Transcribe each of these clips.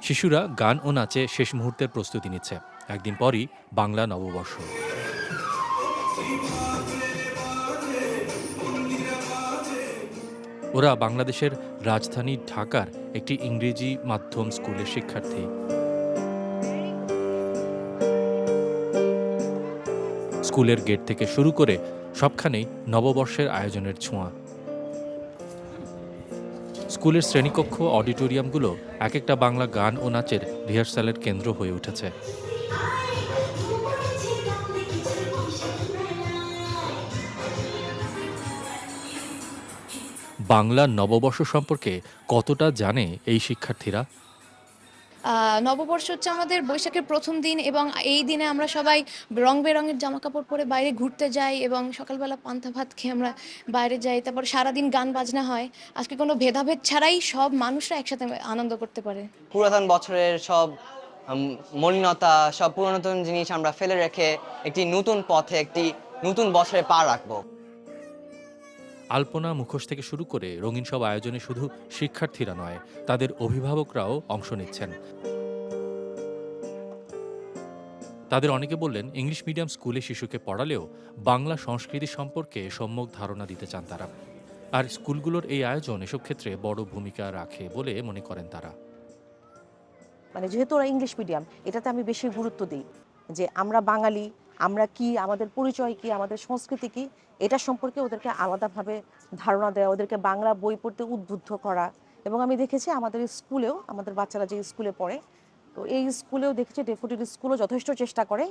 শিশুরা গান ও নাচে শেষ মুহূর্তের প্রস্তুতি নিচ্ছে। একদিন পরই বাংলা নববর্ষ। ওরা বাংলাদেশের রাজধানী ঢাকার একটি ইংরেজি মাধ্যম স্কুলের শিক্ষার্থী। স্কুলের গেট থেকে শুরু করে সবখানেই নববর্ষের আয়োজনের ছোঁয়া। স্কুলের শ্রেণীকক্ষ, অডিটোরিয়ামগুলো এক একটা বাংলা গান ও নাচের রিহার্সালের কেন্দ্র হয়ে উঠেছে। বাংলা নববর্ষ সম্পর্কে কতটা জানে এই শিক্ষার্থীরা? নববর্ষ হচ্ছে আমাদের বৈশাখের প্রথম দিন এবং এই দিনে আমরা সবাই রং বেরঙের জামাকাপড় পরে বাইরে ঘুরতে যাই এবং সকালবেলা পান্তা ভাত খেয়ে আমরা বাইরে যাই। তারপর সারাদিন গান বাজনা হয়। আজকে কোনো ভেদাভেদ ছাড়াই সব মানুষরা একসাথে আনন্দ করতে পারে। পুরাতন বছরের সব মলিনতা, সব পুরাতন জিনিস আমরা ফেলে রেখে একটি নতুন পথে, একটি নতুন বছরে পা রাখবো। আলপনা, মুখোশ থেকে শুরু করে রঙিন সব আয়োজনে শুধু শিক্ষার্থীরা নয়, তাদের অভিভাবকরাও অংশ নিচ্ছেন। তাদের অনেকে বললেন, ইংলিশ মিডিয়াম স্কুলে শিশুকে পড়ালেও বাংলা সংস্কৃতি সম্পর্কে সম্যক ধারণা দিতে চান তারা। আর স্কুলগুলোর এই আয়োজন এসব ক্ষেত্রে বড় ভূমিকা রাখে বলে মনে করেন তারা। যেহেতু ওরা ইংলিশ মিডিয়াম, এটাতে আমি বেশি গুরুত্ব দিই যে আমরা বাঙালি, আমরা কি, আমাদের পরিচয় কি, আমাদের সংস্কৃতি কি, এটা সম্পর্কে ওদেরকে আলাদাভাবে ধারণা দেওয়া, ওদেরকে বাংলা বই পড়তে উদ্বুদ্ধ করা। এবং আমি দেখেছি আমাদের স্কুলেও, আমাদের বাচ্চারা যে স্কুলে পড়ে, তো এই স্কুলেও দেখেছি, ডেফোডিল স্কুলও যথেষ্ট চেষ্টা করে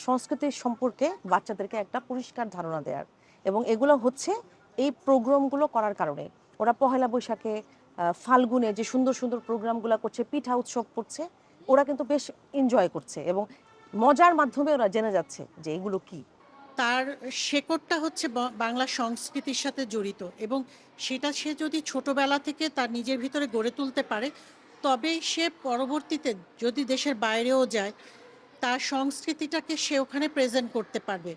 সংস্কৃতি সম্পর্কে বাচ্চাদেরকে একটা পরিষ্কার ধারণা দেওয়ার। এবং এগুলো হচ্ছে এই প্রোগ্রামগুলো করার কারণে। ওরা পহেলা বৈশাখে, ফাল্গুনে যে সুন্দর সুন্দর প্রোগ্রামগুলো করছে, পিঠা উৎসব করছে, ওরা কিন্তু বেশ এনজয় করছে এবং মজার মাধ্যমে ওরা জেনে যাচ্ছে যে এগুলো কি। তার শেকড়টা হচ্ছে বাংলা সংস্কৃতির সাথে জড়িত এবং সেটা সে যদি ছোটবেলা থেকে তার নিজের ভিতরে গড়ে তুলতে পারে, তবে সে পরবর্তীতে যদি দেশের বাইরেও যায়, তার সংস্কৃতিটাকে সে ওখানে প্রেজেন্ট করতে পারবে।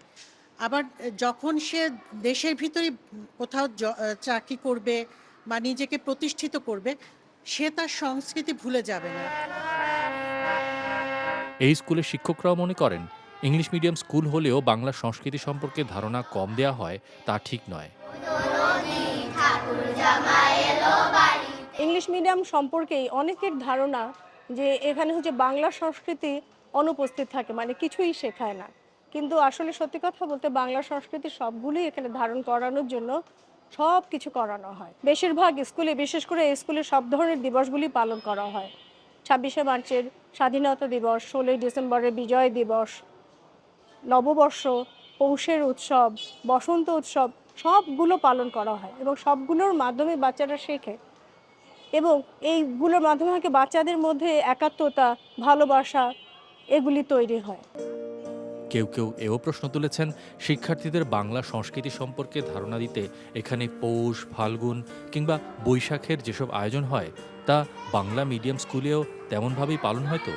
আবার যখন সে দেশের ভিতরে কোথাও চাকরি করবে বা নিজেকে প্রতিষ্ঠিত করবে, সে তার সংস্কৃতি ভুলে যাবে না। এই স্কুলের শিক্ষকরাও মনে করেন, ইংলিশ মিডিয়াম স্কুল হলেও বাংলা সংস্কৃতি সম্পর্কে ধারণা কম দেয়া হয়, তা ঠিক নয়। ইংলিশ মিডিয়াম সম্পর্কেই অনেকের ধারণা যে এখানে হচ্ছে বাংলা সংস্কৃতি অনুপস্থিত থাকে, কিছুই শেখায় না। কিন্তু আসলে সত্যি কথা বলতে বাংলা সংস্কৃতি সবগুলোই এখানে ধারণ করানোর জন্য সব কিছু করানো হয়। বেশিরভাগ স্কুলে, বিশেষ করে এই স্কুলে সব ধরনের দিবসগুলি পালন করা হয়। 26শে মার্চের স্বাধীনতা দিবস, 16ই ডিসেম্বরের বিজয় দিবস, নববর্ষ, পৌষের উৎসব, বসন্ত উৎসব, সবগুলো পালন করা হয় এবং সবগুলোর মাধ্যমে বাচ্চারা শেখে এবং এইগুলোর মাধ্যমে বাচ্চাদের মধ্যে একাত্মতা, ভালোবাসা এগুলি তৈরি হয়। কেউ কেউ এও প্রশ্ন তুলেছেন, শিক্ষার্থীদের বাংলা সংস্কৃতি সম্পর্কে ধারণা দিতে এখানে পৌষ, ফাল্গুন কিংবা বৈশাখের যেসব আয়োজন হয়, তা বাংলা মিডিয়াম স্কুলেও তেমনভাবেই পালন হয় তো?